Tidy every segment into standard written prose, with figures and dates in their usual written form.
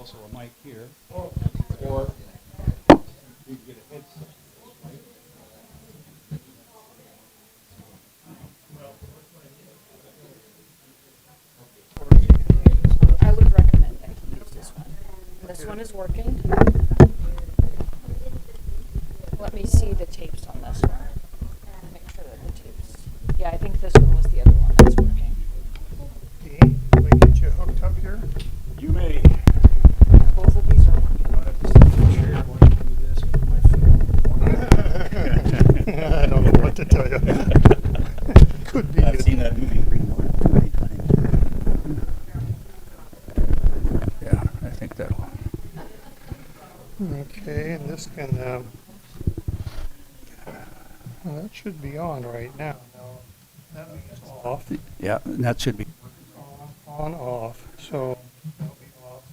also a mic here, or you can get a headset. I would recommend that you use this one. This one is working. Let me see the tapes on this one. Make sure that the tapes. Yeah, I think this one was the other one that's working. Okay, can we get you hooked up here? You may. Both of these are working. I have to sit in the chair while you do this with my phone. I don't know what to tell you. Could be. I've seen that movie Green more than 20 times. Yeah, I think that'll. Okay, and this can, well, that should be on right now. That means off, Yeah, and that should be. on, off, so. that'll be off.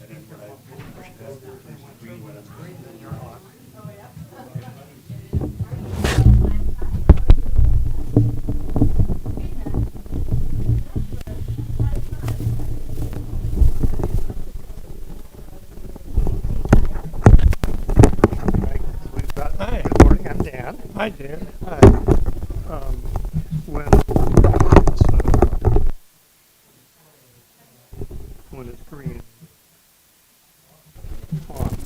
And then when I push it out, there's green when it's green, then you're on. Right, so we've got, Hi. good morning, I'm Dan. Hi, Dan. Hi. When it's green, on.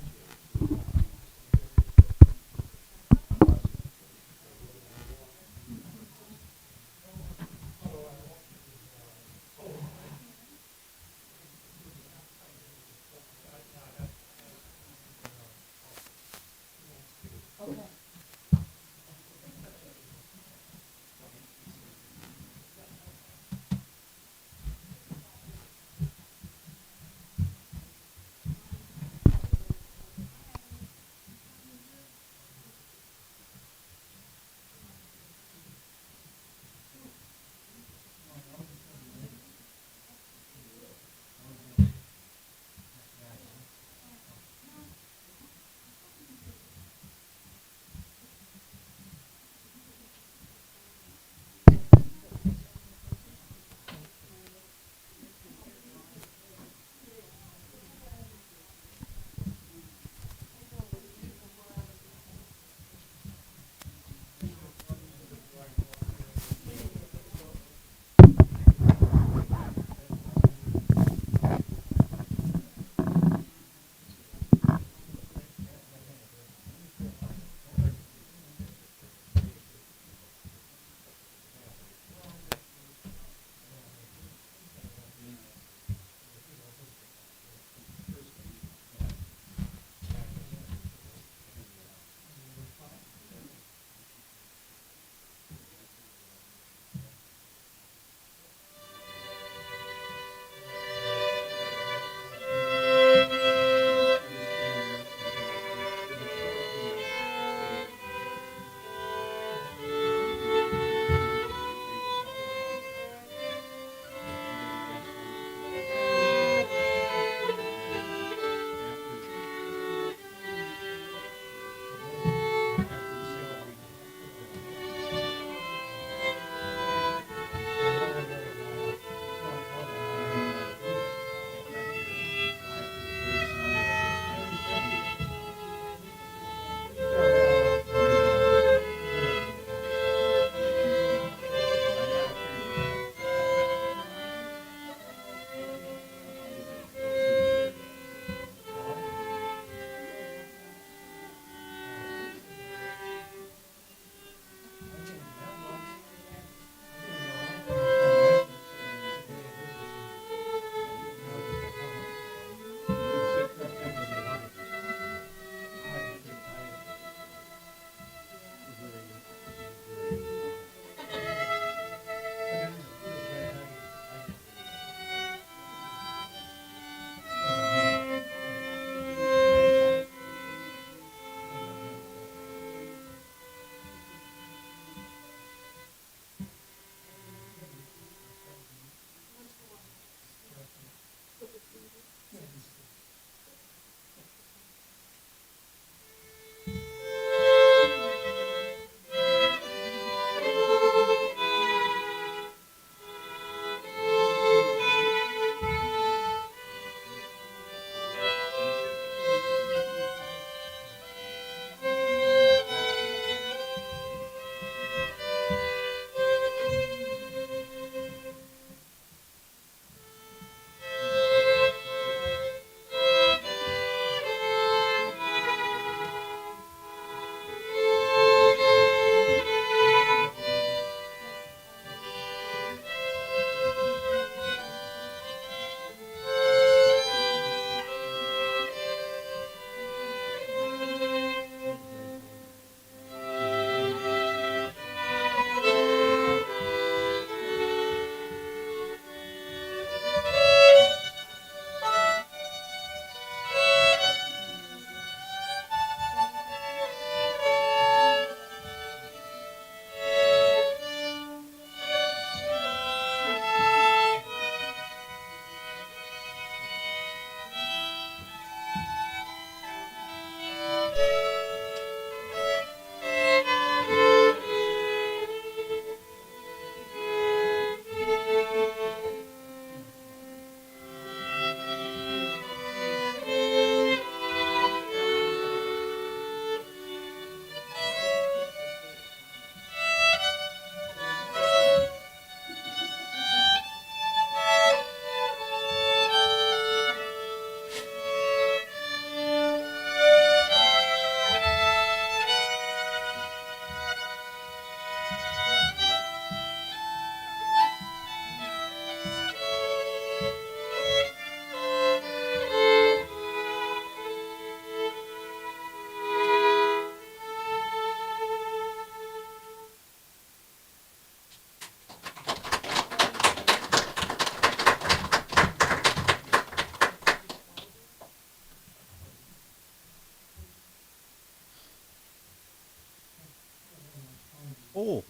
oh,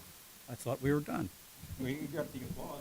I thought we were done. We can get the applause.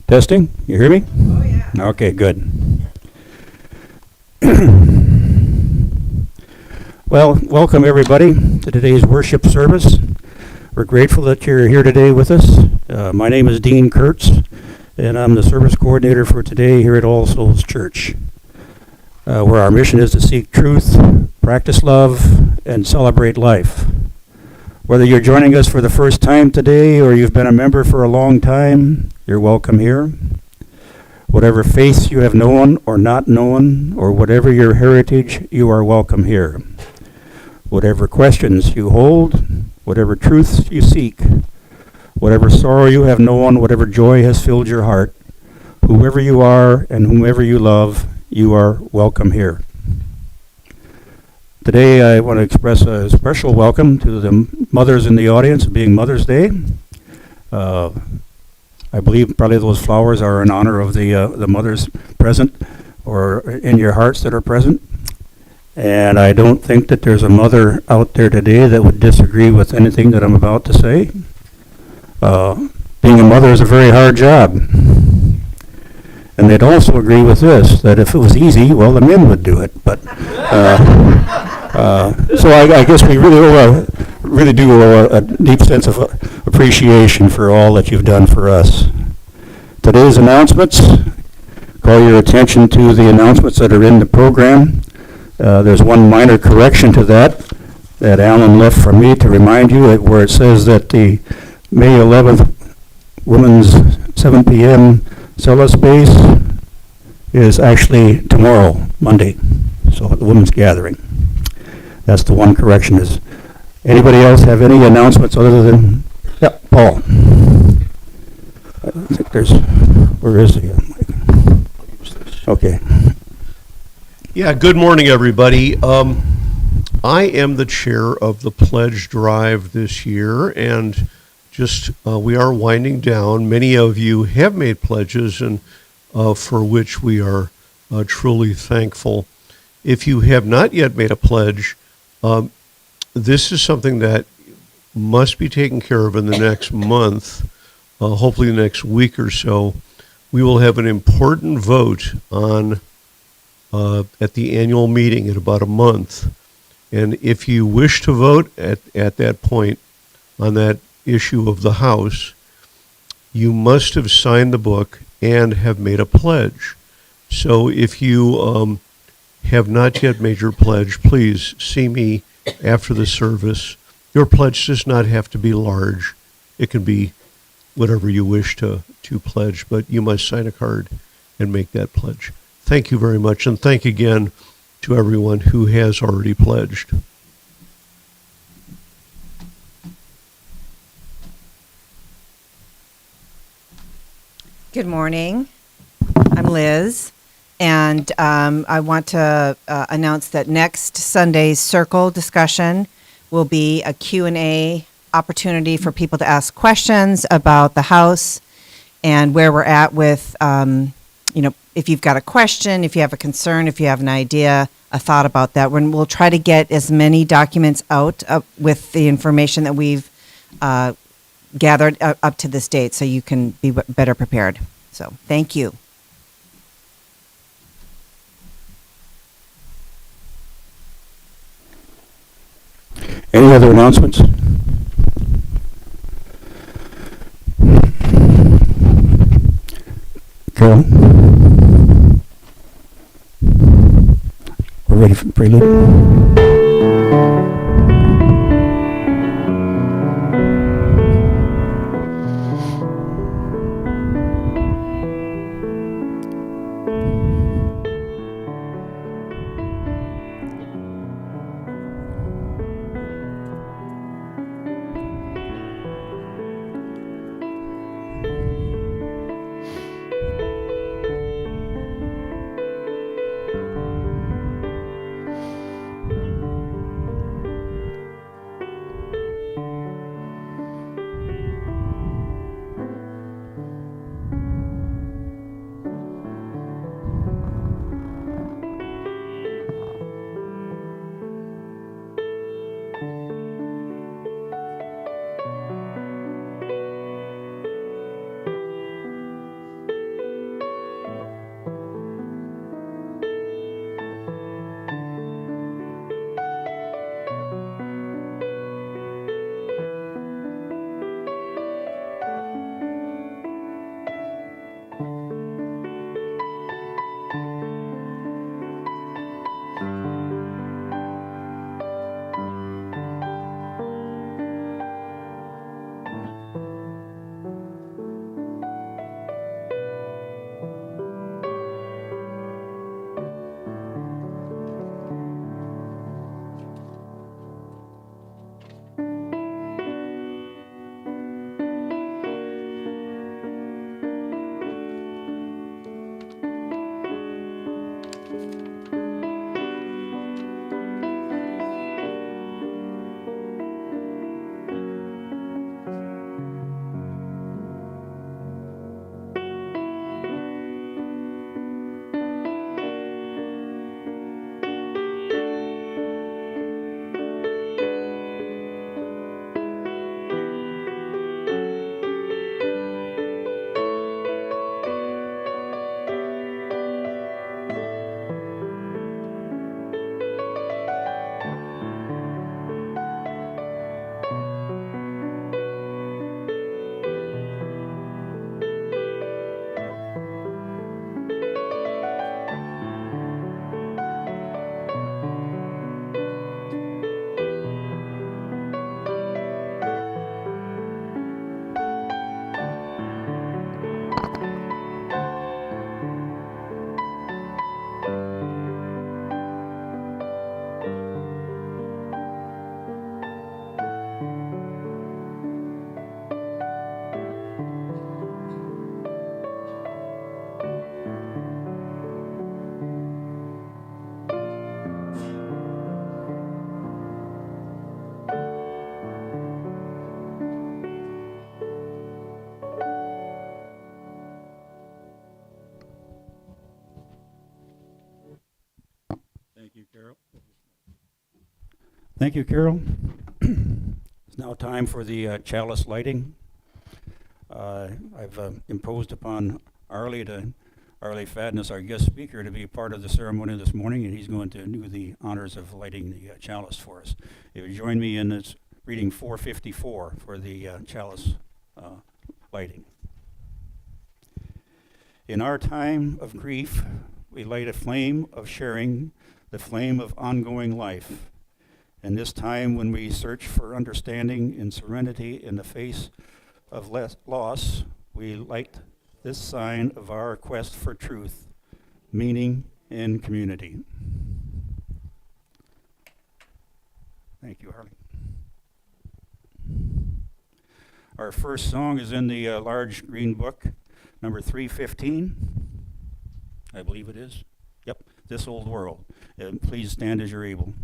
Testing, you hear me? Oh, yeah. Okay, good. Well, welcome everybody to today's worship service. We're grateful that you're here today with us. My name is Dean Kurtz, and I'm the service coordinator for today here at All Souls Church, where our mission is to seek truth, practice love, and celebrate life. Whether you're joining us for the first time today or you've been a member for a long time, you're welcome here. Whatever faiths you have known or not known, or whatever your heritage, you are welcome here. Whatever questions you hold, whatever truths you seek, whatever sorrow you have known, whatever joy has filled your heart, whoever you are and whomever you love, you are welcome here. Today I want to express a special welcome to the mothers in the audience, being Mother's Day. I believe probably those flowers are in honor of the mothers present, or in your hearts that are present. And I don't think that there's a mother out there today that would disagree with anything that I'm about to say. Being a mother is a very hard job. And they'd also agree with this, that if it was easy, well, the men would do it. But so I guess we really do owe a deep sense of appreciation for all that you've done for us. Today's announcements, call your attention to the announcements that are in the program. There's one minor correction to that Alan left for me to remind you, where it says that the May 11th Women's 7 p.m. Cella space is actually tomorrow, Monday, so the women's gathering. That's the one correction. Is anybody else have any announcements other than, yeah, Paul? I think there's, where is he? Okay. Yeah, good morning, everybody. I am the chair of the pledge drive this year, and we are winding down. Many of you have made pledges, and for which we are truly thankful. If you have not yet made a pledge, this is something that must be taken care of in the next month, hopefully the next week or so. We will have an important vote on at the annual meeting in about a month. And if you wish to vote at that point on that issue of the House, you must have signed the book and have made a pledge. So if you have not yet made your pledge, please see me after the service. Your pledge does not have to be large. It can be whatever you wish to pledge, but you must sign a card and make that pledge. Thank you very much, and thank again to everyone who has already pledged. Good morning. I'm Liz, and I want to announce that next Sunday's Circle discussion will be a Q&A opportunity for people to ask questions about the House and where we're at with, if you've got a question, if you have a concern, if you have an idea, a thought about that. We'll try to get as many documents out with the information that we've gathered up to this date so you can be better prepared. So thank you. Any other announcements? Carol? We're ready for the prelude? Thank you, Carol. It's now time for the chalice lighting. I've imposed upon Arley Fadness, our guest speaker, to be a part of the ceremony this morning, and he's going to do the honors of lighting the chalice for us. If you join me in this reading 454 for the chalice lighting. In our time of grief, we light a flame of sharing, the flame of ongoing life. In this time when we search for understanding and serenity in the face of loss, we light this sign of our quest for truth, meaning, and community. Thank you, Arley. Our first song is in the large green book, number 315. I believe it is. Yep, This Old World. Please stand as you're able.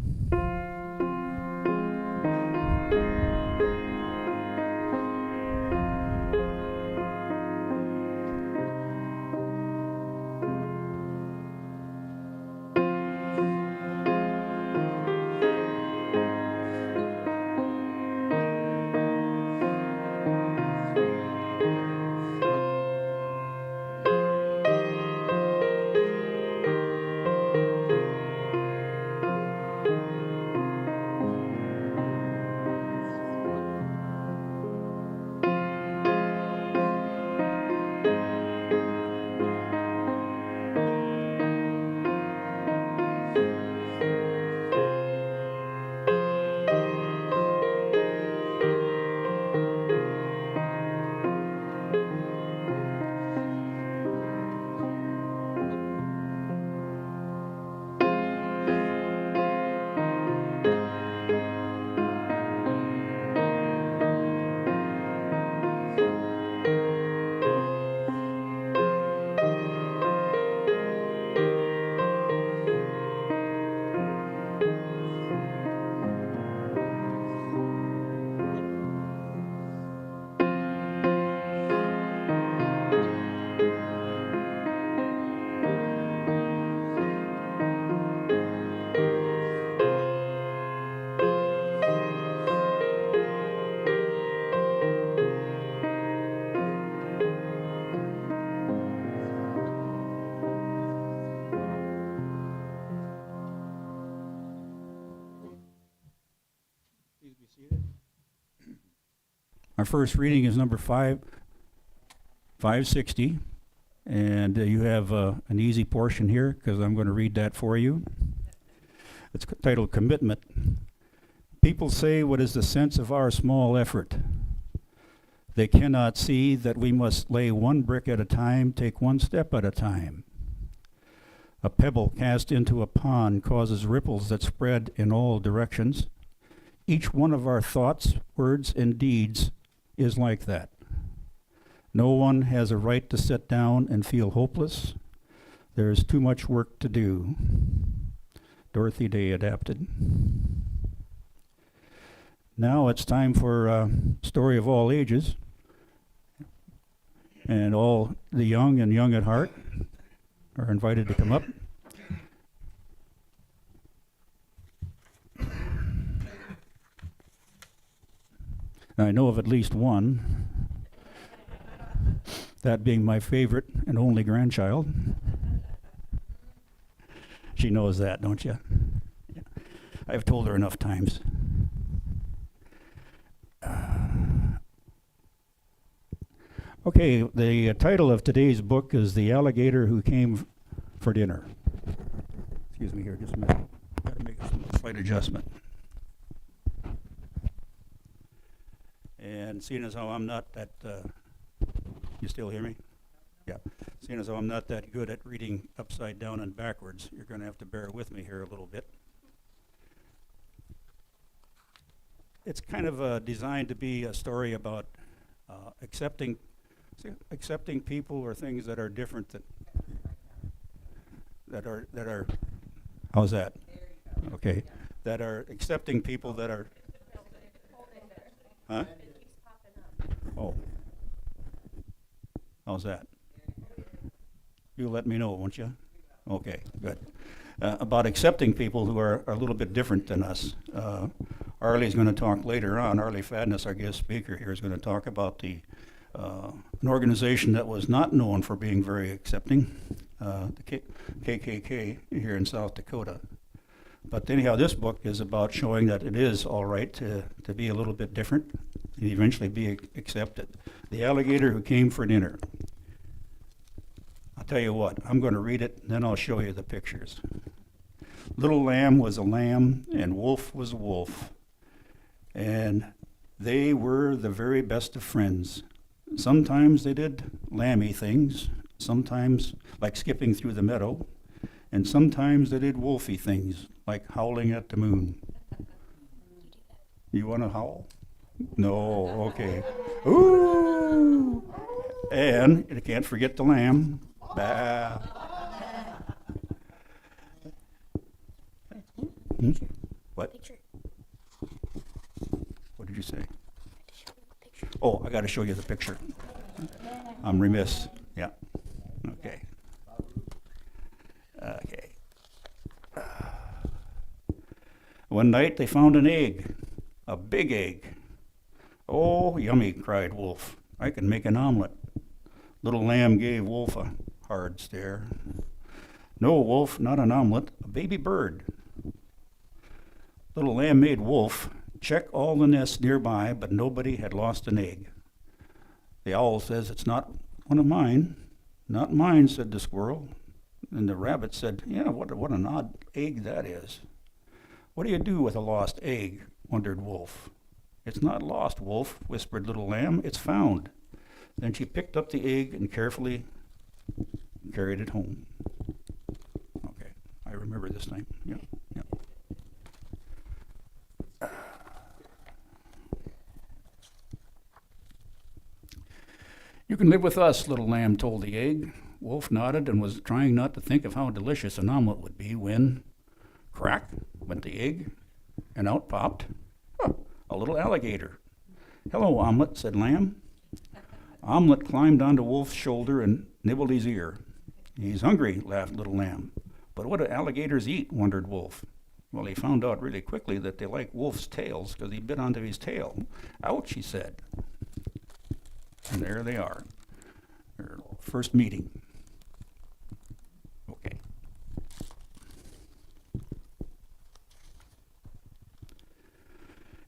Our first reading is number 560, and you have an easy portion here because I'm going to read that for you. It's titled Commitment. People say, what is the sense of our small effort? They cannot see that we must lay one brick at a time, take one step at a time. A pebble cast into a pond causes ripples that spread in all directions. Each one of our thoughts, words, and deeds is like that. No one has a right to sit down and feel hopeless. There is too much work to do. Dorothy Day adapted. Now it's time for Story of All Ages. And all the young and young at heart are invited to come up. I know of at least one, that being my favorite and only grandchild. She knows that, don't you? Yeah. I've told her enough times. Okay, the title of today's book is The Alligator Who Came for Dinner. Excuse me here, just a minute. Got to make a slight adjustment. And seeing as how I'm not that, you still hear me? Yeah. Seeing as how I'm not that good at reading upside down and backwards, you're going to have to bear with me here a little bit. It's kind of designed to be a story about accepting people or things that are different that are how's that? Okay. That are accepting people that are huh? Oh. How's that? You'll let me know, won't you? Okay, good. About accepting people who are a little bit different than us. Arley's going to talk later on. Arley Fadness, our guest speaker here, is going to talk about an organization that was not known for being very accepting, the KKK here in South Dakota. But anyhow, this book is about showing that it is all right to be a little bit different and eventually be accepted. The alligator who came for dinner. I'll tell you what, I'm going to read it, and then I'll show you the pictures. Little lamb was a lamb, and wolf was a wolf. And they were the very best of friends. Sometimes they did lammy things, sometimes like skipping through the meadow, and sometimes they did wolfy things, like howling at the moon. You want to howl? No, okay. Ooh! And you can't forget the lamb. Bah. Hmm? What? Picture. What did you say? To show you the picture. Oh, I got to show you the picture. I'm remiss. Yeah. Okay. Okay. One night they found an egg, a big egg. Oh, yummy, cried Wolf. I can make an omelet. Little lamb gave Wolf a hard stare. No, Wolf, not an omelet, a baby bird. Little lamb made Wolf check all the nests nearby, but nobody had lost an egg. The owl says, it's not one of mine. Not mine, said the squirrel. And the rabbit said, yeah, what an odd egg that is. What do you do with a lost egg? Wondered Wolf. It's not lost, Wolf, whispered little lamb. It's found. Then she picked up the egg and carefully carried it home. Okay, I remember this time. Yeah, yeah. You can live with us, little lamb told the egg. Wolf nodded and was trying not to think of how delicious an omelet would be when, crack, went the egg, and out popped a little alligator. Hello, Omelet, said Lamb. Omelet climbed onto Wolf's shoulder and nibbled his ear. He's hungry, laughed little Lamb. But what do alligators eat, wondered Wolf. Well, he found out really quickly that they like Wolf's tails because he bit onto his tail. Ouch, he said. And there they are, their first meeting. Okay.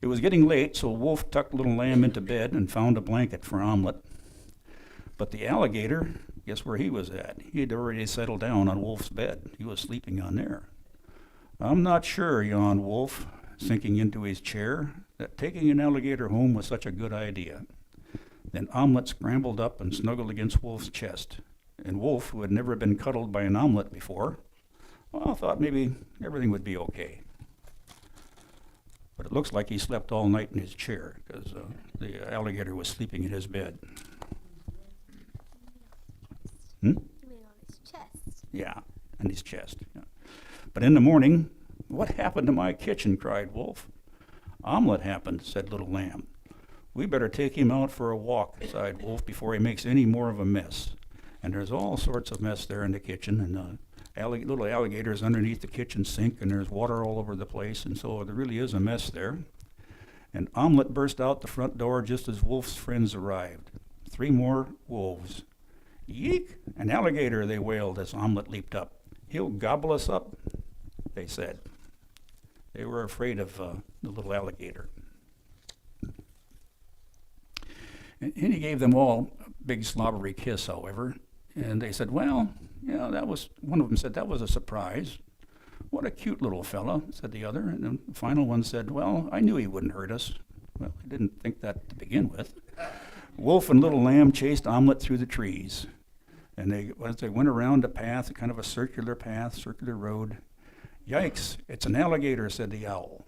It was getting late, so Wolf tucked little lamb into bed and found a blanket for Omelet. But the alligator, guess where he was at? He had already settled down on Wolf's bed. He was sleeping on there. I'm not sure, yawned Wolf, sinking into his chair, that taking an alligator home was such a good idea. Then Omelet scrambled up and snuggled against Wolf's chest. And Wolf, who had never been cuddled by an omelet before, well, thought maybe everything would be okay. But it looks like he slept all night in his chair because the alligator was sleeping in his bed. You mean on his chest? Yeah, in his chest. Yeah. But in the morning, what happened to my kitchen? Cried Wolf. Omelet happened, said little lamb. We better take him out for a walk, sighed Wolf, before he makes any more of a mess. And there's all sorts of mess there in the kitchen, and little alligators underneath the kitchen sink, and there's water all over the place, and so there really is a mess there. And Omelet burst out the front door just as Wolf's friends arrived. 3 more wolves. Yeek! An alligator, they wailed as Omelet leaped up. He'll gobble us up, they said. They were afraid of the little alligator. And he gave them all a big slobbery kiss, however. And they said, well, yeah, one of them said, that was a surprise. What a cute little fella, said the other. And the final one said, well, I knew he wouldn't hurt us. Well, I didn't think that to begin with. Wolf and little lamb chased Omelet through the trees. And as they went around a path, kind of a circular path, circular road. Yikes, it's an alligator, said the owl.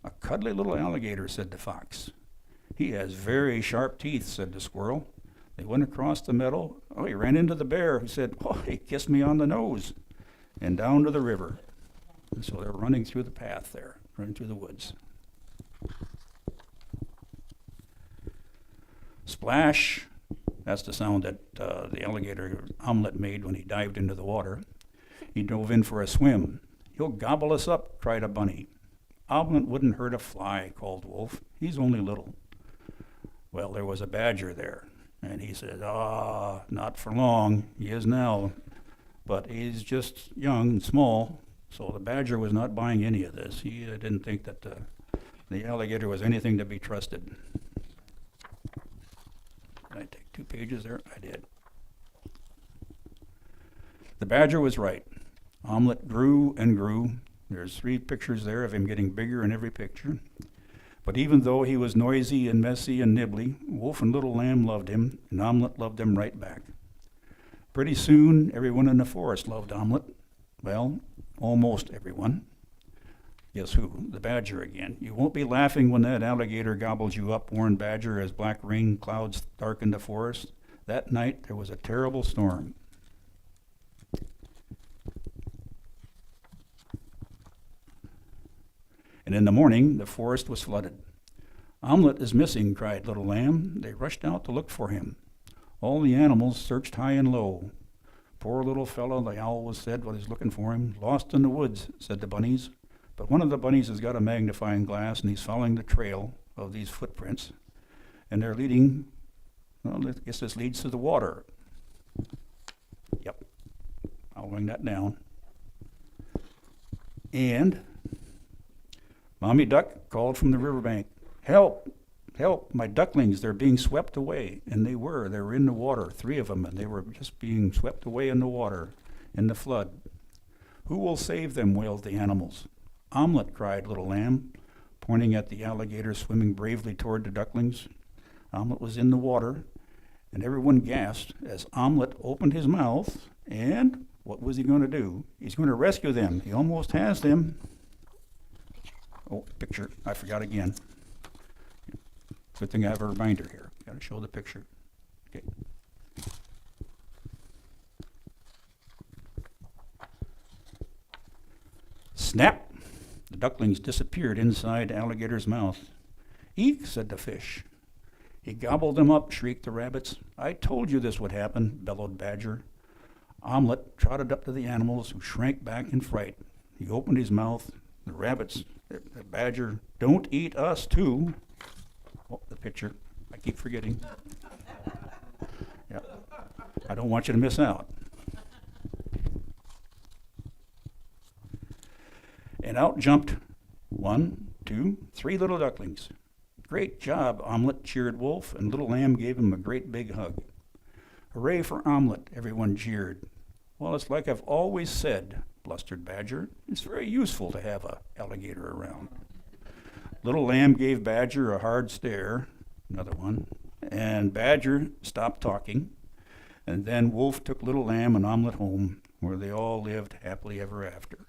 A cuddly little alligator, said the fox. He has very sharp teeth, said the squirrel. They went across the meadow. Oh, he ran into the bear, who said, oh, he kissed me on the nose, and down to the river. And so they're running through the path there, running through the woods. Splash. That's the sound that the alligator Omelet made when he dived into the water. He dove in for a swim. He'll gobble us up, cried a bunny. Omelet wouldn't hurt a fly, called Wolf. He's only little. Well, there was a badger there, and he said, not for long. He is now, but he's just young and small, so the badger was not buying any of this. He didn't think that the alligator was anything to be trusted. Did I take 2 pages there? I did. The badger was right. Omelet grew and grew. There's 3 pictures there of him getting bigger in every picture. But even though he was noisy and messy and nibbly, Wolf and Little Lamb loved him, and Omelet loved him right back. Pretty soon, everyone in the forest loved Omelet. Well, almost everyone. Guess who? The badger again. You won't be laughing when that alligator gobbles you up, warned Badger, as black rain clouds darkened the forest. That night, there was a terrible storm. And in the morning, the forest was flooded. Omelet is missing, cried Little Lamb. They rushed out to look for him. All the animals searched high and low. Poor little fellow, the owl was said, was looking for him. Lost in the woods, said the bunnies. But one of the bunnies has got a magnifying glass, and he's following the trail of these footprints. And they're leading, well, I guess this leads to the water. Yep, following that down. And Mommy Duck called from the riverbank, "Help! Help! My ducklings, they're being swept away." And they were in the water, 3 of them, and they were just being swept away in the water, in the flood. "Who will save them?" wailed the animals. "Omelet," cried Little Lamb, pointing at the alligator swimming bravely toward the ducklings. Omelet was in the water, and everyone gasped as Omelet opened his mouth, and what was he going to do? He's going to rescue them. He almost has them. Oh, picture. I forgot again. Good thing I have a reminder here. Got to show the picture. Okay. Snap! The ducklings disappeared inside the alligator's mouth. "Eek," said the fish. "He gobbled them up," shrieked the rabbits. "I told you this would happen," bellowed Badger. Omelet trotted up to the animals, who shrank back in fright. He opened his mouth. The rabbits, the badger, "Don't eat us too." Oh, the picture. I keep forgetting. Yeah. I don't want you to miss out. And out jumped 1, 2, 3 little ducklings. "Great job, Omelet," cheered Wolf, and Little Lamb gave him a great big hug. "Hooray for Omelet," everyone jeered. "Well, it's like I've always said," blustered Badger. "It's very useful to have a alligator around." Little Lamb gave Badger a hard stare, another one, and Badger stopped talking. And then Wolf took Little Lamb and Omelet home, where they all lived happily ever after.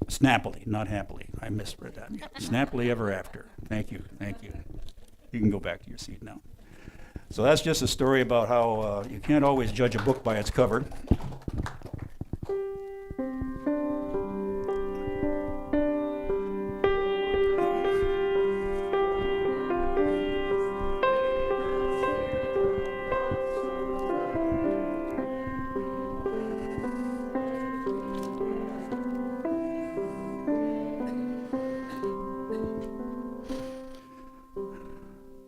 Snappily, not happily. I misread that. Snappily ever after. Thank you, thank you. You can go back to your seat now. So that's just a story about how you can't always judge a book by its cover.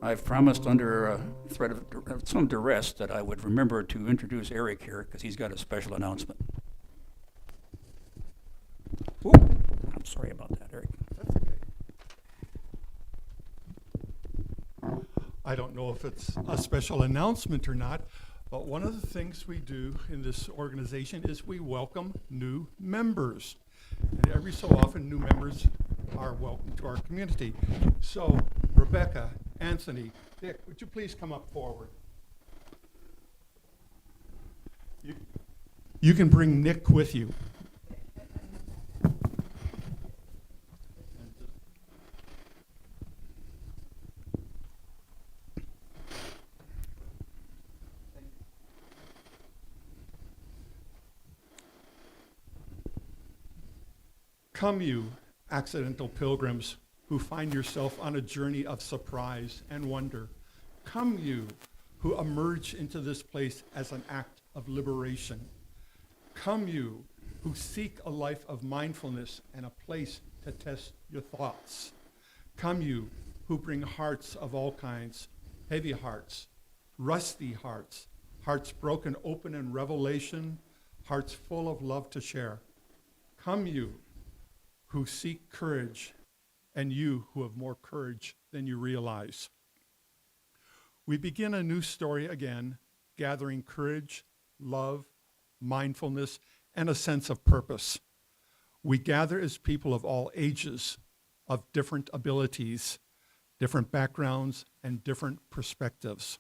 I've promised under threat of some duress that I would remember to introduce Eric here because he's got a special announcement. Ooh, I'm sorry about that, Eric. That's okay. I don't know if it's a special announcement or not, but one of the things we do in this organization is we welcome new members. And every so often, new members are welcome to our community. So, Rebecca, Anthony, Dick, would you please come up forward? You can bring Nick with you. Come you, accidental pilgrims, who find yourself on a journey of surprise and wonder. Come you, who emerge into this place as an act of liberation. Come you, who seek a life of mindfulness and a place to test your thoughts. Come you who bring hearts of all kinds, heavy hearts, rusty hearts, hearts broken open in revelation, hearts full of love to share. Come you who seek courage, and you who have more courage than you realize. We begin a new story again, gathering courage, love, mindfulness, and a sense of purpose. We gather as people of all ages, of different abilities, different backgrounds, and different perspectives.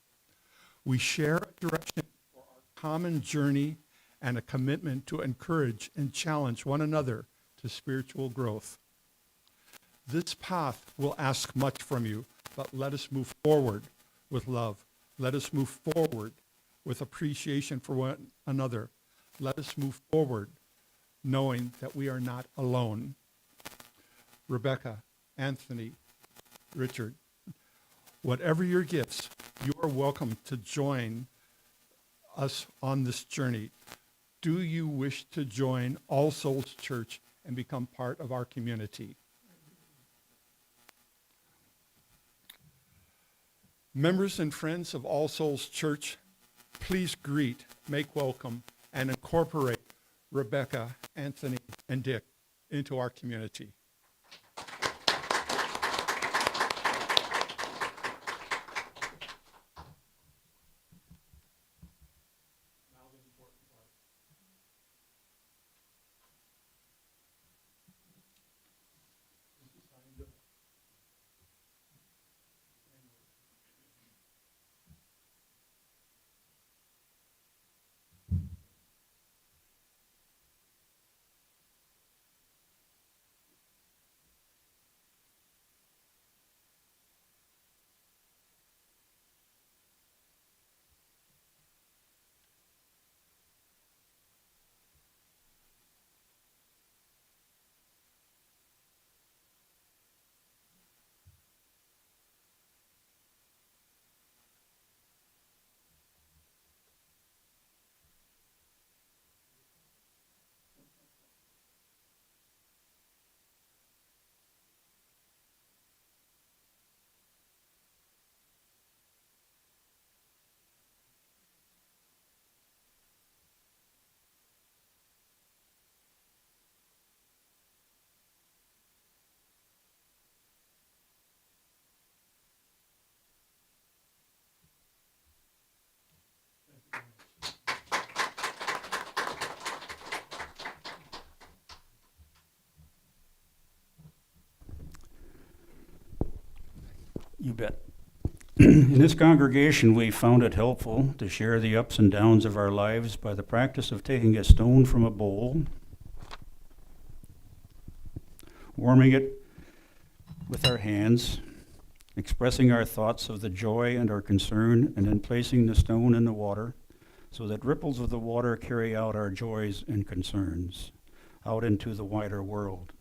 We share a direction for our common journey and a commitment to encourage and challenge one another to spiritual growth. This path will ask much from you, but let us move forward with love. Let us move forward with appreciation for one another. Let us move forward knowing that we are not alone. Rebecca, Anthony, Richard, whatever your gifts, you are welcome to join us on this journey. Do you wish to join All Souls Church and become part of our community? Members and friends of All Souls Church, please greet, make welcome, and incorporate Rebecca, Anthony, and Dick into our community. You bet. In this congregation, we found it helpful to share the ups and downs of our lives by the practice of taking a stone from a bowl, warming it with our hands, expressing our thoughts of the joy and our concern, and then placing the stone in the water so that ripples of the water carry out our joys and concerns out into the wider world.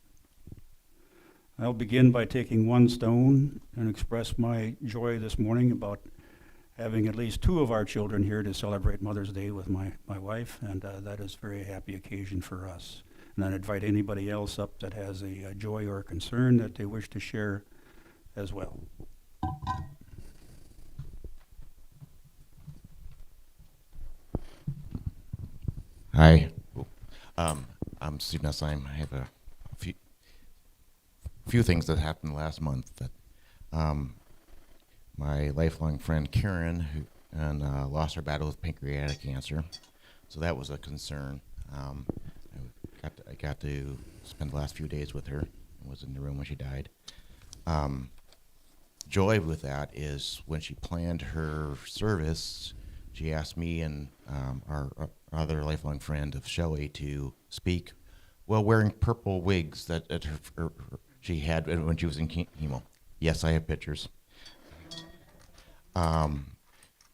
I'll begin by taking one stone and express my joy this morning about having at least two of our children here to celebrate Mother's Day with my wife, and that is a very happy occasion for us. And I'd invite anybody else up that has a joy or a concern that they wish to share as well. Hi, I'm Steve Nessheim. I have a few things that happened last month. That my lifelong friend Karen lost her battle with pancreatic cancer, so that was a concern. I got to spend the last few days with her. I was in the room when she died. Joy with that is when she planned her service, she asked me and our other lifelong friend of Shelley to speak while wearing purple wigs that she had when she was in chemo. Yes, I have pictures.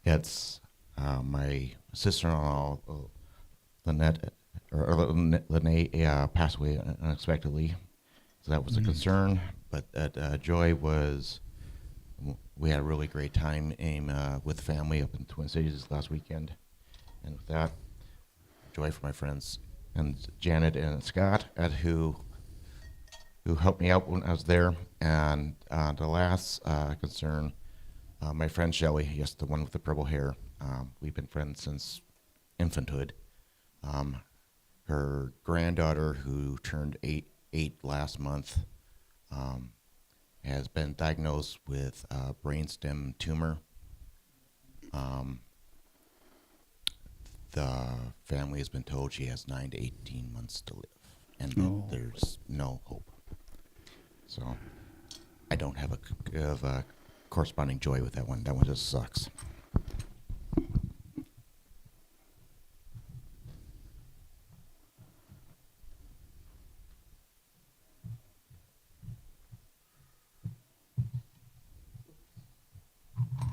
It's my sister-in-law, Lynette, passed away unexpectedly, so that was a concern. But joy was, we had a really great time with family up in Twin Cities last weekend, and with that, joy for my friends and Janet and Scott, who who helped me out when I was there. And the last concern, my friend Shelley, yes, the one with the purple hair. We've been friends since infanthood. Her granddaughter, who turned eight last month, has been diagnosed with a brainstem tumor. The family has been told she has 9 to 18 months to live, and that there's no hope. So I don't have a corresponding joy with that one. That one just sucks.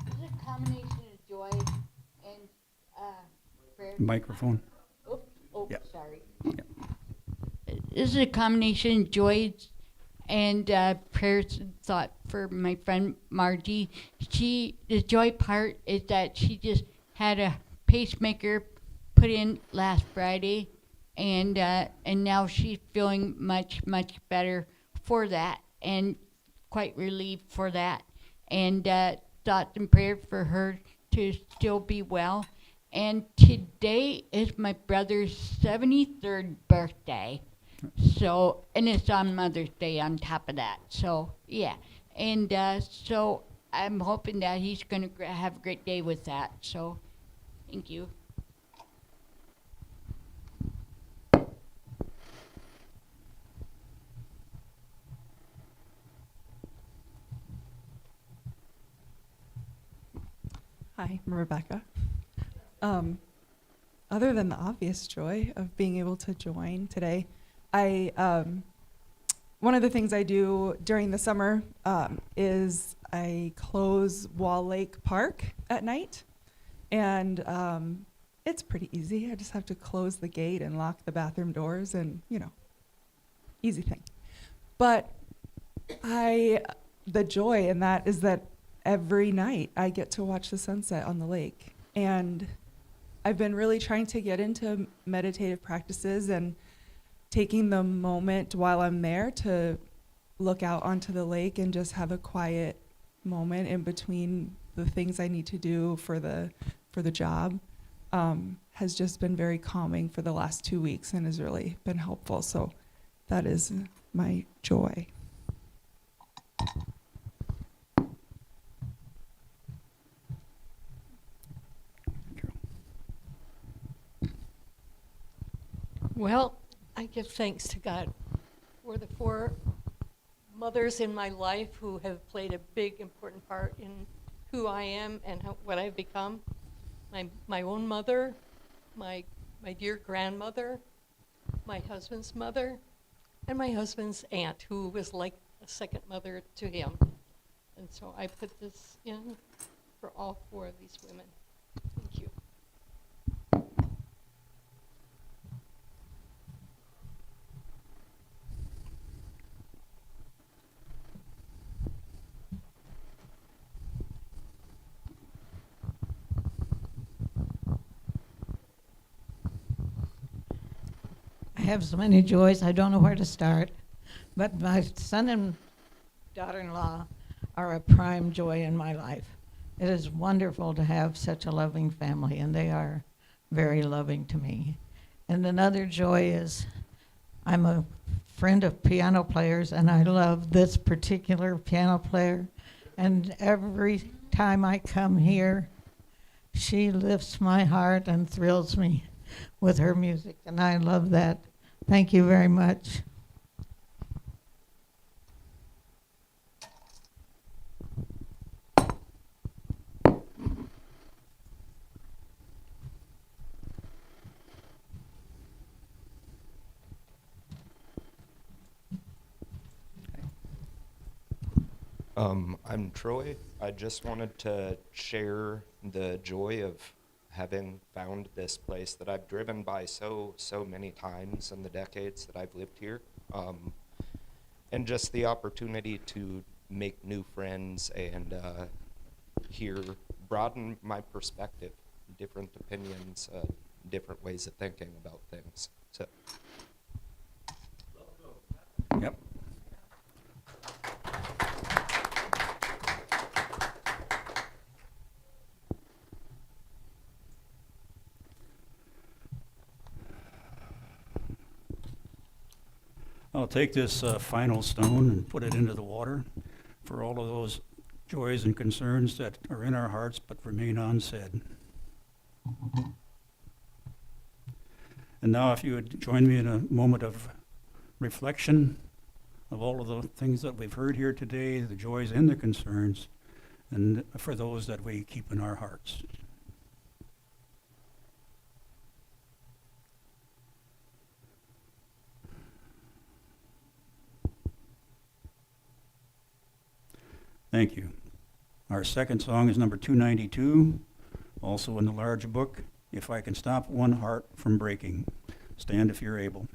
Is it a combination of joy and prayer? Microphone. Oh, Yeah. sorry. Yeah. This is a combination of joy and prayers and thought for my friend Margie. The joy part is that she just had a pacemaker put in last Friday, and now she's feeling much better for that, and quite relieved for that, and thoughts and prayers for her to still be well. And today is my brother's 73rd birthday. So, and it's on Mother's Day on top of that. So, yeah. And so I'm hoping that he's going to have a great day with that. So, thank you. Hi, I'm Rebecca. Other than the obvious joy of being able to join today, one of the things I do during the summer is I close Wall Lake Park at night, and it's pretty easy. I just have to close the gate and lock the bathroom doors, and easy thing. But the joy in that is that every night I get to watch the sunset on the lake, and I've been really trying to get into meditative practices and taking the moment while I'm there to look out onto the lake and just have a quiet moment in between the things I need to do for the job has just been very calming for the last 2 weeks and has really been helpful. So that is my joy. Well, I give thanks to God for the 4 mothers in my life who have played a big, important part in who I am and what I've become. My own mother, my dear grandmother, my husband's mother, and my husband's aunt, who was like a second mother to him. And so I put this in for all 4 of these women. Thank you. I have so many joys, I don't know where to start. But my son and daughter-in-law are a prime joy in my life. It is wonderful to have such a loving family, and they are very loving to me. And another joy is I'm a friend of piano players, and I love this particular piano player. And every time I come here, she lifts my heart and thrills me with her music, and I love that. Thank you very much. I'm Troy. I just wanted to share the joy of having found this place that I've driven by so many times in the decades that I've lived here, and just the opportunity to make new friends and broaden my perspective, different opinions, different ways of thinking about things. So. Yep. I'll take this final stone and put it into the water for all of those joys and concerns that are in our hearts but remain unsaid. And now if you would join me in a moment of reflection of all of the things that we've heard here today, the joys and the concerns, and for those that we keep in our hearts. Thank you. Our second song is number 292, also in the large book, If I Can Stop One Heart from Breaking. Stand if you're able.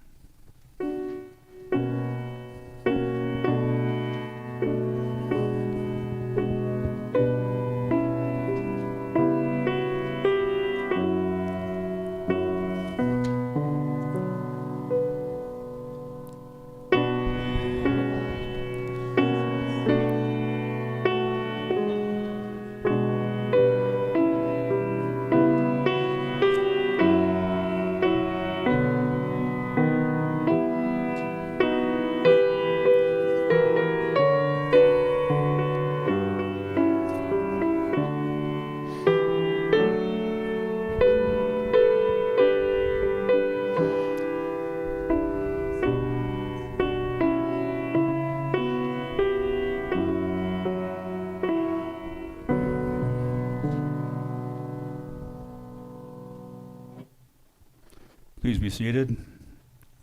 Please be seated.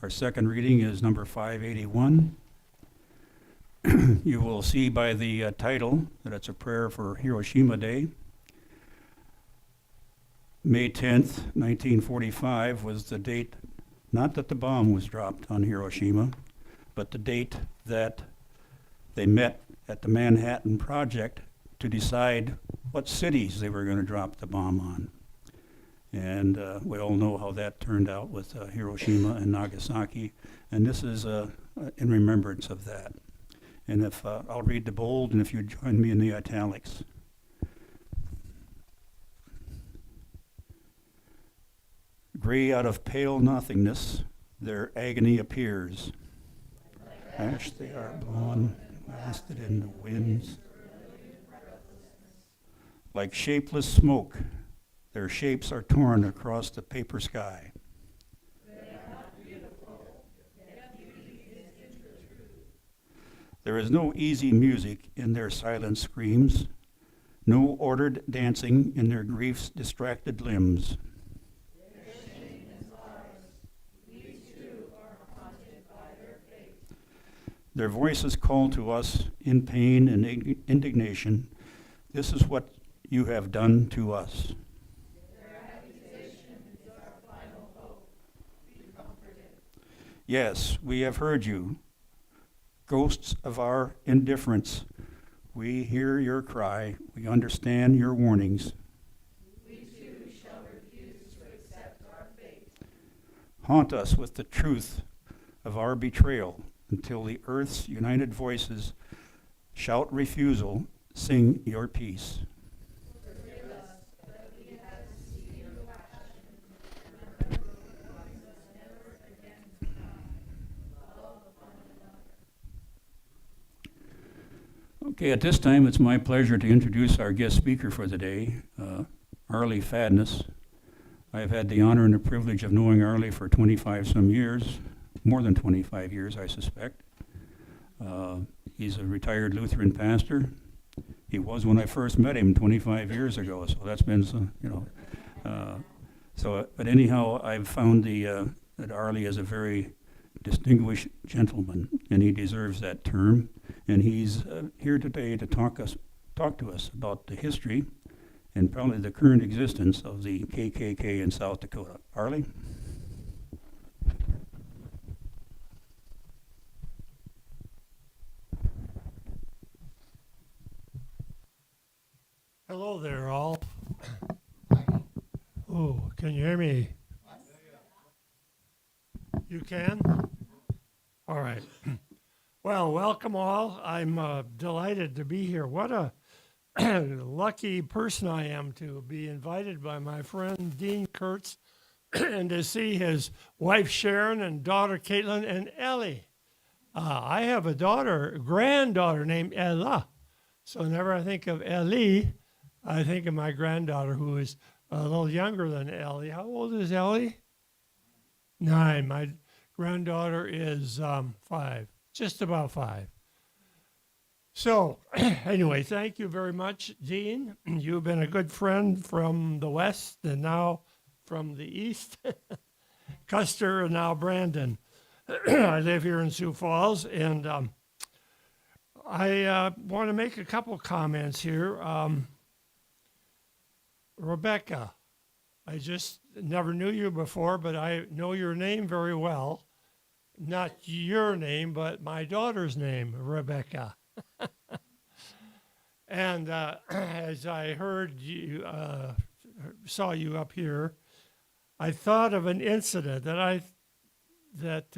Our second reading is number 581. You will see by the title that it's a prayer for Hiroshima Day. May 10th, 1945 was the date, not that the bomb was dropped on Hiroshima, but the date that they met at the Manhattan Project to decide what cities they were going to drop the bomb on. And we all know how that turned out with Hiroshima and Nagasaki, and this is in remembrance of that. And if I'll read the bold, and if you join me in the italics. Gray out of pale nothingness, their agony appears. Ash they are blown, blasted in the winds. Like shapeless smoke, their shapes are torn across the paper sky. There is no easy music in their silent screams, no ordered dancing in their grief's distracted limbs. Their voices call to us in pain and indignation. This is what you have done to us. Yes, we have heard you. Ghosts of our indifference, we hear your cry, we understand your warnings. We too shall refuse to accept our fate. Haunt us with the truth of our betrayal until the earth's united voices shout refusal, sing your peace. Okay, at this time, it's my pleasure to introduce our guest speaker for the day, Arley Fadness. I've had the honor and the privilege of knowing Arley for 25 some years, more than 25 years, I suspect. He's a retired Lutheran pastor. He was when I first met him 25 years ago, so that's been some, but anyhow, I've found that Arley is a very distinguished gentleman, and he deserves that term. And he's here today to talk to us about the history and probably the current existence of the KKK in South Dakota. Arley? Hello there, all. Oh, can you hear me? You can? All right. Well, welcome all. I'm delighted to be here. What a lucky person I am to be invited by my friend Dean Kurtz and to see his wife Sharon and daughter Caitlin and Ellie. I have a granddaughter named Ella. So whenever I think of Ellie, I think of my granddaughter who is a little younger than Ellie. How old is Ellie? 9. My granddaughter is 5, just about 5. So anyway, thank you very much, Dean. You've been a good friend from the west and now from the east. Custer and now Brandon. I live here in Sioux Falls, and I want to make a couple comments here. Rebecca, I just never knew you before, but I know your name very well. Not your name, but my daughter's name, Rebecca. And as I heard you, saw you up here, I thought of an incident that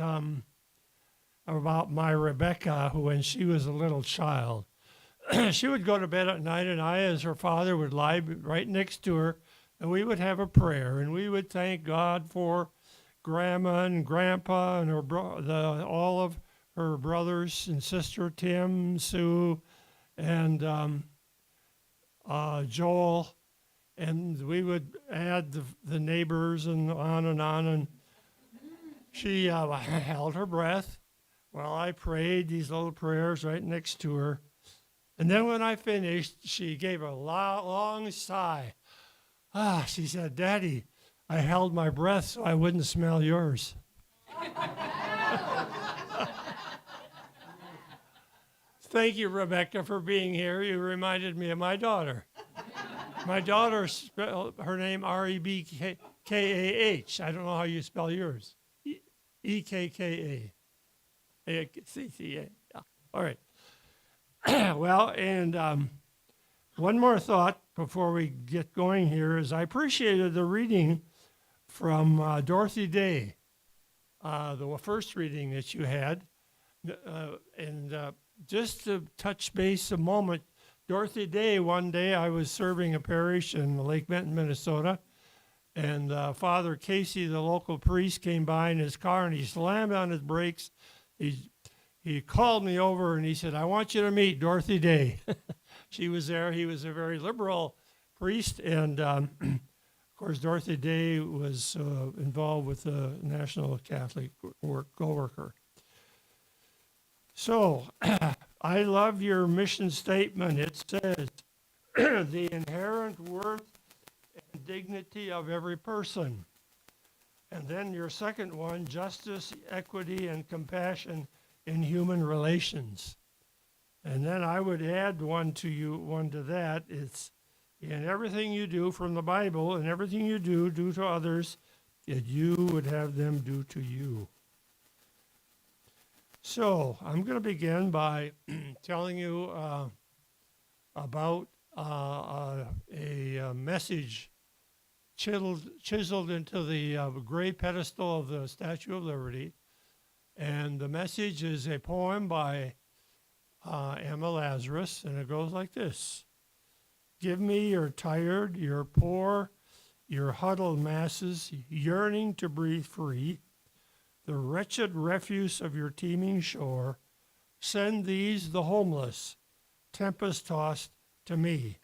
about my Rebecca, who when she was a little child, she would go to bed at night, and I, as her father, would lie right next to her, and we would have a prayer, and we would thank God for Grandma and Grandpa and all of her brothers and sister, Tim, Sue, and Joel, and we would add the neighbors and on, and she held her breath while I prayed these little prayers right next to her. And then when I finished, she gave a long sigh. She said, "Daddy, I held my breath so I wouldn't smell yours." Thank you, Rebecca, for being here. You reminded me of my daughter. My daughter spelled her name Rebekah. I don't know how you spell yours. Ekka. CCA. Yeah. All right. Well, and one more thought before we get going here is I appreciated the reading from Dorothy Day, the first reading that you had. Just to touch base a moment, Dorothy Day, one day I was serving a parish in Lake Benton, Minnesota, and Father Casey, the local priest, came by in his car and he slammed on his brakes. He called me over and he said, "I want you to meet Dorothy Day." She was there. He was a very liberal priest, and of course Dorothy Day was involved with the National Catholic Co-worker. So I love your mission statement. It says, "The inherent worth and dignity of every person." And then your second one, justice, equity, and compassion in human relations. And then I would add one to that. It's in everything you do from the Bible, and everything you do to others, that you would have them do to you. So I'm going to begin by telling you about a message chiseled into the gray pedestal of the Statue of Liberty. And the message is a poem by Emma Lazarus, and it goes like this. "Give me your tired, your poor, your huddled masses, yearning to breathe free, the wretched refuse of your teeming shore. Send these, the homeless, tempest-tossed, to me.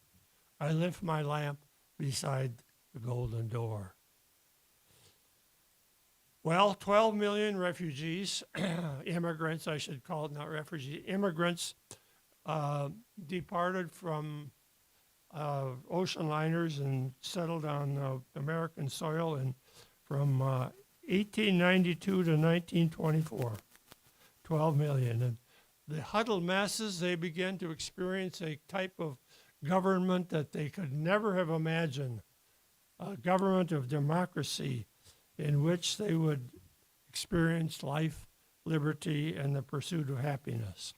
I lift my lamp beside the golden door." Well, 12 million refugees, immigrants, I should call it, not refugees, immigrants departed from ocean liners and settled on American soil from 1892 to 1924, 12 million. And the huddled masses, they began to experience a type of government that they could never have imagined, a government of democracy in which they would experience life, liberty, and the pursuit of happiness.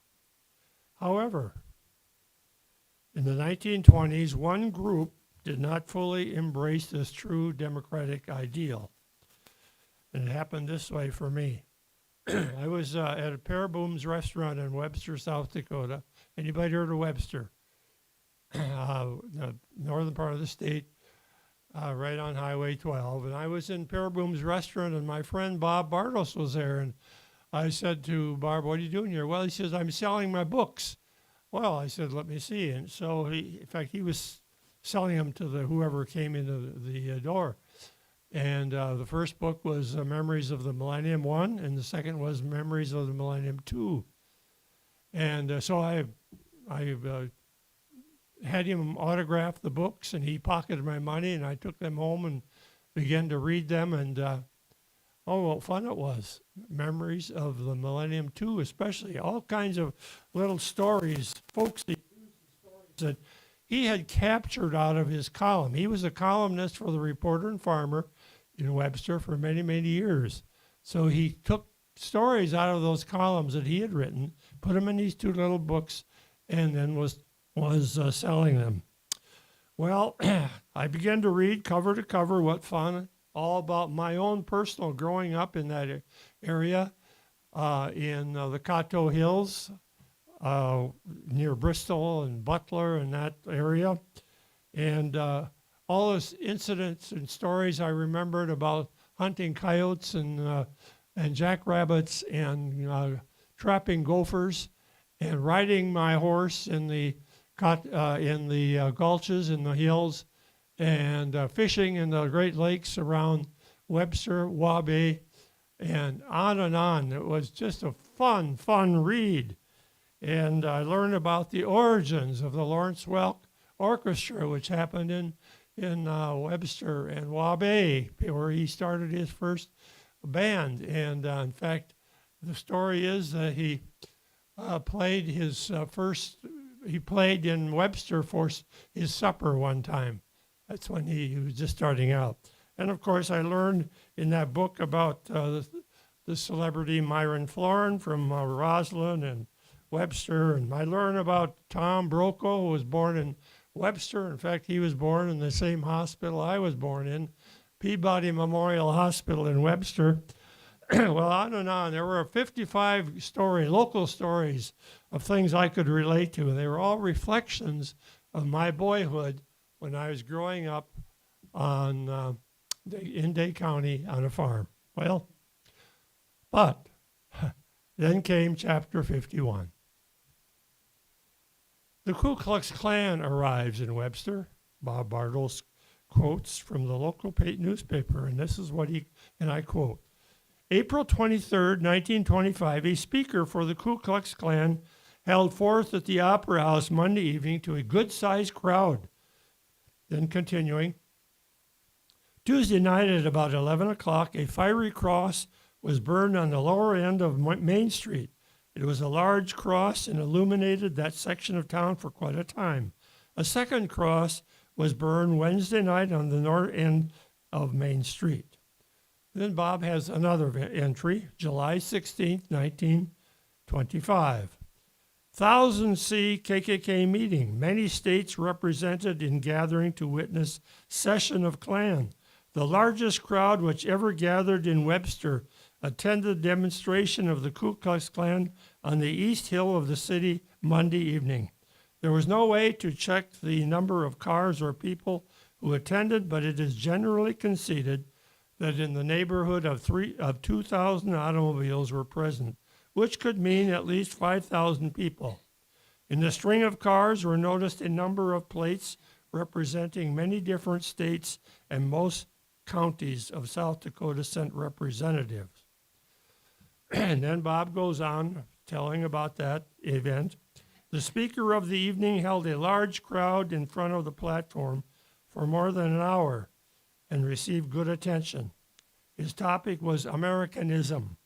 However, in the 1920s, one group did not fully embrace this true democratic ideal. And it happened this way for me. I was at a Paraboom's restaurant in Webster, South Dakota. Anybody heard of Webster? The northern part of the state, right on Highway 12. And I was in Paraboom's restaurant, and my friend Bob Bartos was there. And I said to Barb, "What are you doing here?" "Well," he says, "I'm selling my books." "Well," I said, "let me see." And so in fact, he was selling them to whoever came into the door. And the first book was Memories of the Millennium 1, and the second was Memories of the Millennium 2. And so I had him autograph the books, and he pocketed my money, and I took them home and began to read them. And oh, what fun it was. Memories of the Millennium 2, especially. All kinds of little stories, folksy stories that he had captured out of his column. He was a columnist for the Reporter and Farmer in Webster for many, many years. So he took stories out of those columns that he had written, put them in these two little books, and then was selling them. Well, I began to read cover to cover. What fun. All about my own personal growing up in that area in the Cato Hills near Bristol and Butler and that area. And all those incidents and stories I remembered about hunting coyotes and jackrabbits and trapping gophers and riding my horse in the gulches in the hills and fishing in the Great Lakes around Webster, Waubee, and on and on. It was just a fun read. And I learned about the origins of the Lawrence Welk Orchestra, which happened in Webster and Waubee, where he started his first band. And in fact, the story is that he played he played in Webster for his supper one time. That's when he was just starting out. And of course, I learned in that book about the celebrity Myron Florin from Roslyn and Webster. And I learned about Tom Brokaw, who was born in Webster. In fact, he was born in the same hospital I was born in, Peabody Memorial Hospital in Webster. Well, on and on. There were 55 local stories of things I could relate to. They were all reflections of my boyhood when I was growing up in Day County on a farm. Well, but then came chapter 51. The Ku Klux Klan arrives in Webster. Bob Bartles quotes from the local newspaper, and this is what and I quote, April 23rd, 1925, a speaker for the Ku Klux Klan held forth at the Opera House Monday evening to a good-sized crowd. Then continuing, Tuesday night at about 11 o'clock, a fiery cross was burned on the lower end of Main Street. It was a large cross and illuminated that section of town for quite a time. A second cross was burned Wednesday night on the north end of Main Street. Then Bob has another entry, July 16th, 1925. Thousands see KKK meeting, many states represented in gathering to witness session of Klan. The largest crowd which ever gathered in Webster attended demonstration of the Ku Klux Klan on the east hill of the city Monday evening. There was no way to check the number of cars or people who attended, but it is generally conceded that in the neighborhood of 2,000 automobiles were present, which could mean at least 5,000 people. In the string of cars were noticed a number of plates representing many different states, and most counties of South Dakota sent representatives. And then Bob goes on telling about that event. The speaker of the evening held a large crowd in front of the platform for more than an hour and received good attention. His topic was Americanism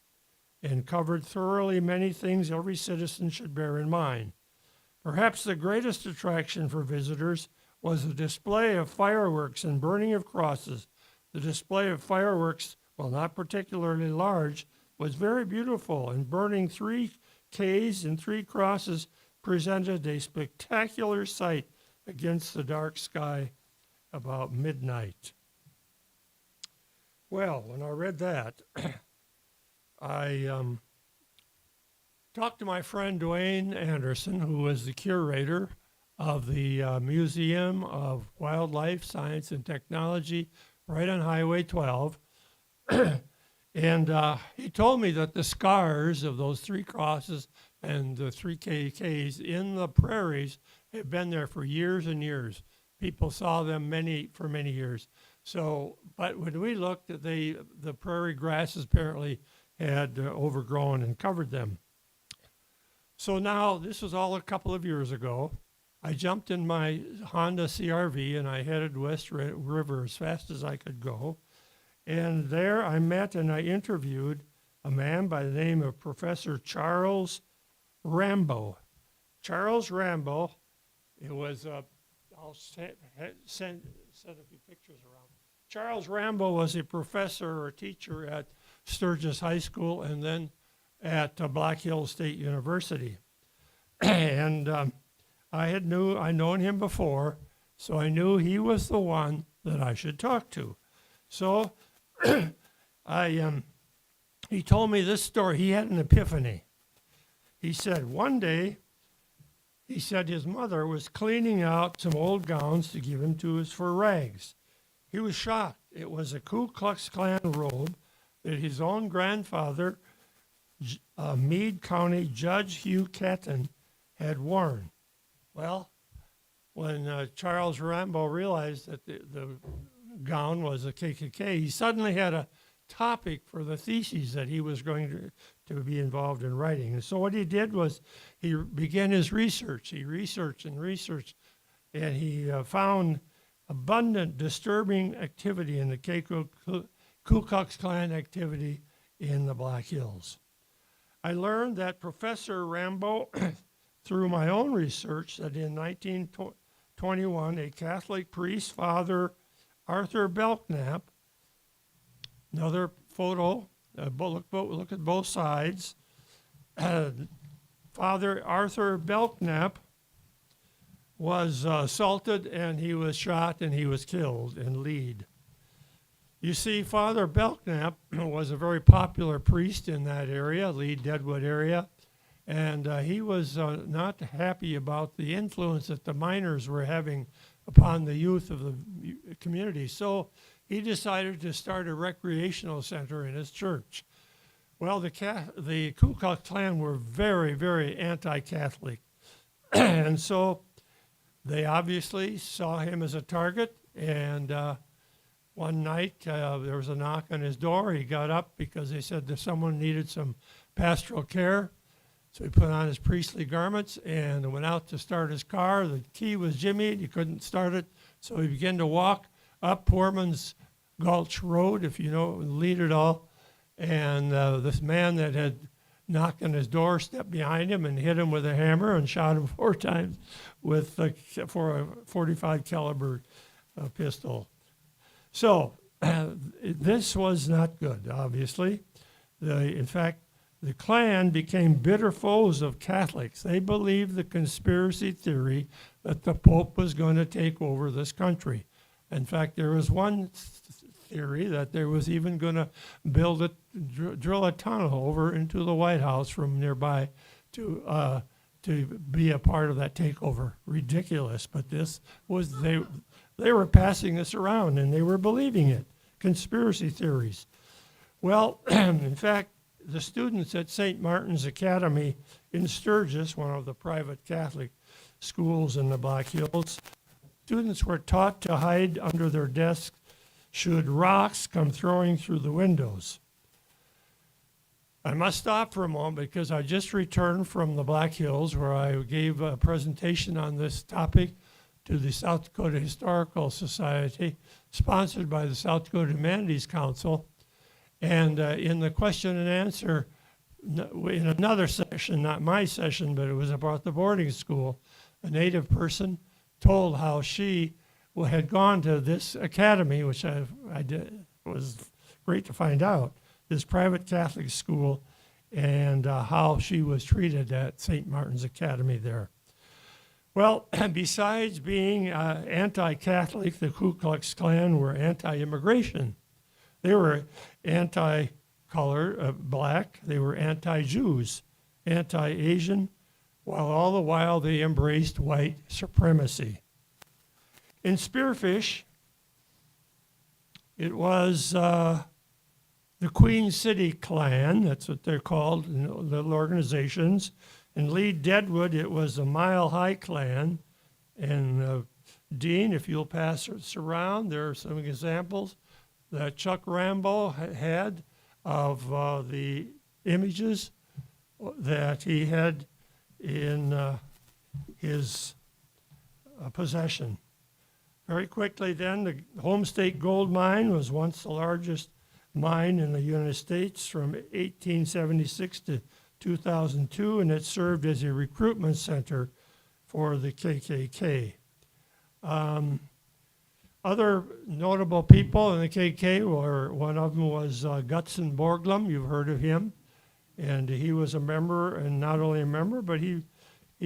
and covered thoroughly many things every citizen should bear in mind. Perhaps the greatest attraction for visitors was the display of fireworks and burning of crosses. The display of fireworks, while not particularly large, was very beautiful, and burning 3 Ks and 3 crosses presented a spectacular sight against the dark sky about midnight. Well, when I read that, I talked to my friend Dwayne Anderson, who was the curator of the Museum of Wildlife, Science, and Technology right on Highway 12. And he told me that the scars of those 3 crosses and the 3 KKs in the prairies have been there for years and years. People saw them for many years. So, but when we looked, the prairie grasses apparently had overgrown and covered them. So now, this was all a couple of years ago. I jumped in my Honda CRV and I headed West River as fast as I could go. And there I met and I interviewed a man by the name of Professor Charles Rambo. Charles Rambo, it was, I'll send a few pictures around. Charles Rambo was a professor or teacher at Sturgis High School and then at Black Hills State University. And I known him before, so I knew he was the one that I should talk to. So he told me this story. He had an epiphany. He said one day, he said his mother was cleaning out some old gowns to give him to us for rags. He was shocked. It was a Ku Klux Klan robe that his own grandfather, Meade County Judge Hugh Catton, had worn. Well, when Charles Rambo realized that the gown was a KKK, he suddenly had a topic for the thesis that he was going to be involved in writing. And so what he did was he began his research. He researched and researched, and he found abundant disturbing activity in the Ku Klux Klan activity in the Black Hills. I learned that Professor Rambo, through my own research, that in 1921, a Catholic priest, Father Arthur Belknap, another photo, look at both sides. Father Arthur Belknap was assaulted and he was shot and he was killed in Lead. You see, Father Belknap was a very popular priest in that area, Lead Deadwood area, and he was not happy about the influence that the miners were having upon the youth of the community. So he decided to start a recreational center in his church. Well, the Ku Klux Klan were very, very anti-Catholic. And so they obviously saw him as a target. And one night there was a knock on his door. He got up because they said that someone needed some pastoral care. So he put on his priestly garments and went out to start his car. The key was jimmied. He couldn't start it. So he began to walk up Poorman's Gulch Road, if you know Lead at all. And this man that had knocked on his door stepped behind him and hit him with a hammer and shot him 4 times with for a .45 caliber pistol. So this was not good, obviously. In fact, the Klan became bitter foes of Catholics. They believed the conspiracy theory that the Pope was going to take over this country. In fact, there was one theory that there was even going to drill a tunnel over into the White House from nearby to be a part of that takeover. Ridiculous, but this was they were passing this around and they were believing it. Conspiracy theories. Well, in fact, the students at St. Martin's Academy in Sturgis, one of the private Catholic schools in the Black Hills, students were taught to hide under their desks should rocks come throwing through the windows. I must stop for a moment because I just returned from the Black Hills where I gave a presentation on this topic to the South Dakota Historical Society, sponsored by the South Dakota Humanities Council. And in the question and answer, in another session, not my session, but it was about the boarding school, a Native person told how she had gone to this academy, which I did, was great to find out, this private Catholic school, and how she was treated at St. Martin's Academy there. Well, besides being anti-Catholic, the Ku Klux Klan were anti-immigration. They were anti-color, black. They were anti-Jews, anti-Asian, while all the while they embraced white supremacy. In Spearfish, it was the Queen City Klan, that's what they're called, little organizations. In Lee Deadwood, it was the Mile High Klan. And Dean, if you'll pass this around, there are some examples that Chuck Rambo had of the images that he had in his possession. Very quickly then, the Home State Gold Mine was once the largest mine in the United States from 1876 to 2002, and it served as a recruitment center for the KKK. Other notable people in the KKK were, one of them was Gutzon Borglum. You've heard of him. And he was a member, and not only a member, but he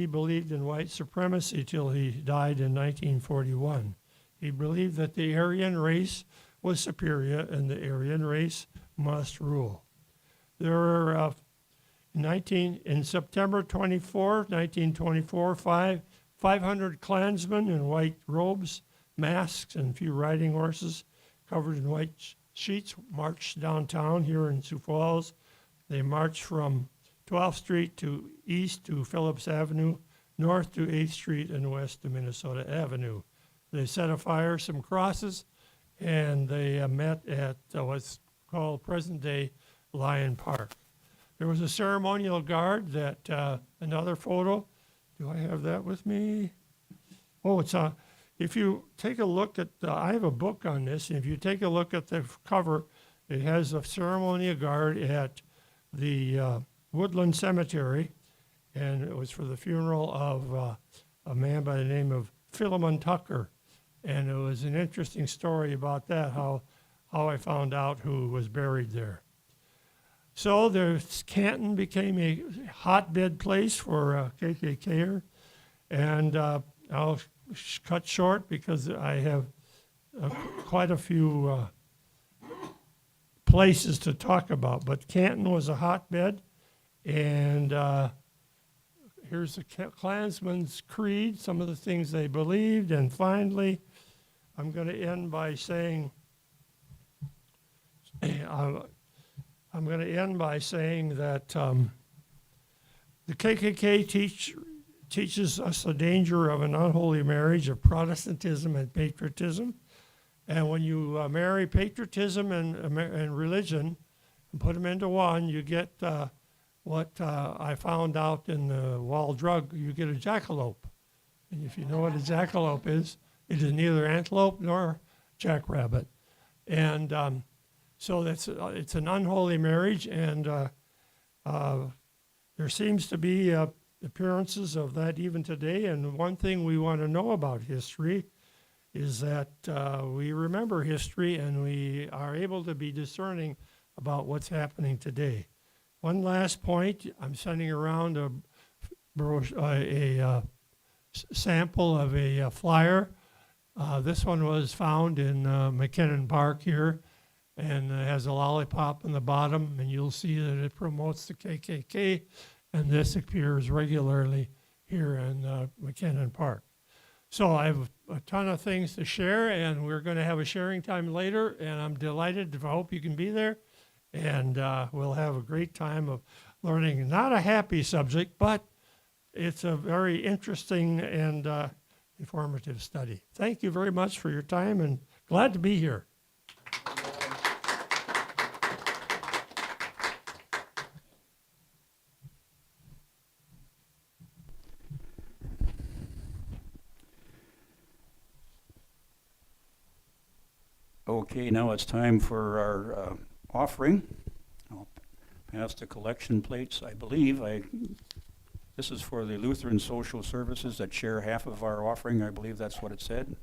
believed in white supremacy till he died in 1941. He believed that the Aryan race was superior and the Aryan race must rule. There were, in September 24, 1924, 500 Klansmen in white robes, masks, and a few riding horses covered in white sheets marched downtown here in Sioux Falls. They marched from 12th Street to east to Phillips Avenue, north to 8th Street, and west to Minnesota Avenue. They set afire some crosses, and they met at what's called present-day Lion Park. There was a ceremonial guard that, another photo, do I have that with me? Oh, if you take a look at, I have a book on this, and if you take a look at the cover, it has a ceremonial guard at the Woodland Cemetery, and it was for the funeral of a man by the name of Philemon Tucker. And it was an interesting story about that, how I found out who was buried there. So Canton became a hotbed place for KKKer, and I'll cut short because I have quite a few places to talk about. But Canton was a hotbed, and here's the Klansman's creed, some of the things they believed, and finally, I'm going to end by saying, that the KKK teaches us the danger of an unholy marriage of Protestantism and patriotism. And when you marry patriotism and religion and put them into one, you get what I found out in the Wall Drug, you get a jackalope. And if you know what a jackalope is, it is neither antelope nor jackrabbit. And so it's an unholy marriage, and there seems to be appearances of that even today. And one thing we want to know about history is that we remember history and we are able to be discerning about what's happening today. One last point, I'm sending around a sample of a flyer. This one was found in McKinnon Park here, and it has a lollipop in the bottom, and you'll see that it promotes the KKK, and this appears regularly here in McKinnon Park. So I have a ton of things to share, and we're going to have a sharing time later, and I'm delighted. I hope you can be there, and we'll have a great time of learning. Not a happy subject, but it's a very interesting and informative study. Thank you very much for your time, and glad to be here. Okay, now it's time for our offering. I'll pass the collection plates, I believe. This is for the Lutheran Social Services that share half of our offering. I believe that's what it said.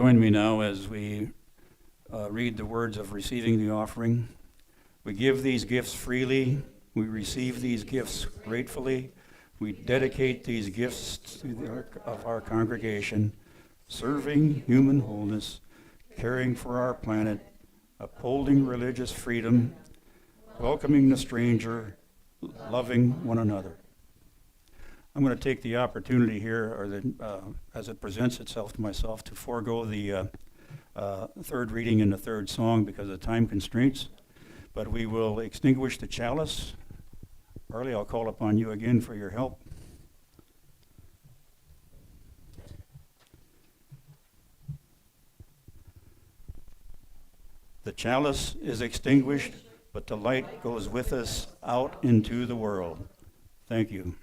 join me now as we read the words of receiving the offering. We give these gifts freely. We receive these gifts gratefully. We dedicate these gifts to of our congregation, serving human wholeness, caring for our planet, upholding religious freedom, welcoming the stranger, loving one another. I'm going to take the opportunity here, as it presents itself to myself, to forego the third reading and the third song because of time constraints. But we will extinguish the chalice. Arley, I'll call upon you again for your help. The chalice is extinguished, but the light goes with us out into the world. Thank you.